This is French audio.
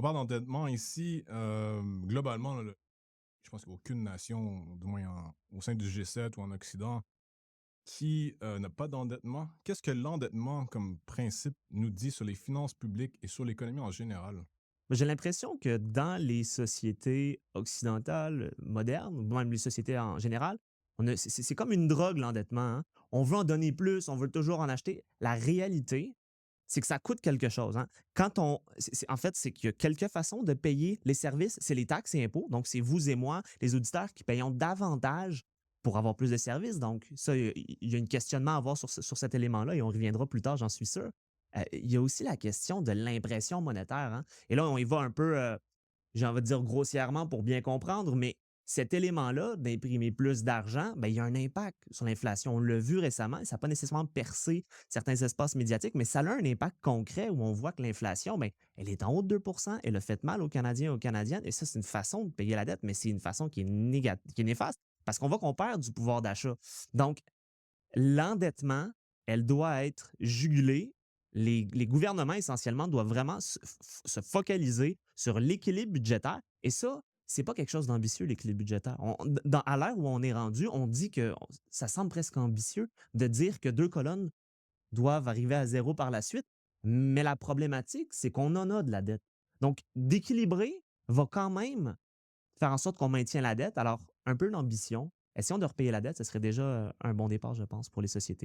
parle d'endettement ici, globalement, là, je pense qu'aucune nation, du moins au sein du G7 ou en Occident, qui n'a pas d'endettement. Qu'est-ce que l'endettement comme principe nous dit sur les finances publiques et sur l'économie en général? J'ai l'impression que dans les sociétés occidentales modernes, ou même les sociétés en général, c'est comme une drogue, l'endettement, hein. On veut en donner plus, on veut toujours en acheter. La réalité, c'est que ça coûte quelque chose, hein. Quand on en fait, c'est qu'il y a quelques façons de payer les services, c'est les taxes et impôts. Donc, c'est vous et moi, les auditeurs, qui payons davantage pour avoir plus de services. Donc ça, il y a un questionnement à avoir sur cet élément-là et on reviendra plus tard, j'en suis sûr. Il y a aussi la question de l'impression monétaire, hein. Et là, on y va un peu, j'ai envie de dire grossièrement pour bien comprendre, mais cet élément-là d'imprimer plus d'argent, ben, il y a un impact sur l'inflation. On l'a vu récemment, ça n'a pas nécessairement percé certains espaces médiatiques, mais ça a un impact concret où on voit que l'inflation, ben, elle est en haut de 2%. Elle a fait mal aux Canadiens et aux Canadiennes. Et ça, c'est une façon de payer la dette, mais c'est une façon qui est, qui est néfaste parce qu'on voit qu'on perd du pouvoir d'achat. Donc, l'endettement, elle doit être jugulée. Les gouvernements, essentiellement, doivent vraiment se focaliser sur l'équilibre budgétaire. Et ça, c'est pas quelque chose d'ambitieux, l'équilibre budgétaire. À l'ère où on est rendu, on dit que ça semble presque ambitieux de dire que deux colonnes doivent arriver à zéro par la suite. Mais la problématique, c'est qu'on en a de la dette. Donc, d'équilibrer va quand même faire en sorte qu'on maintient la dette. Alors, un peu l'ambition. Essayons de repayer la dette, ce serait déjà un bon départ, je pense, pour les sociétés.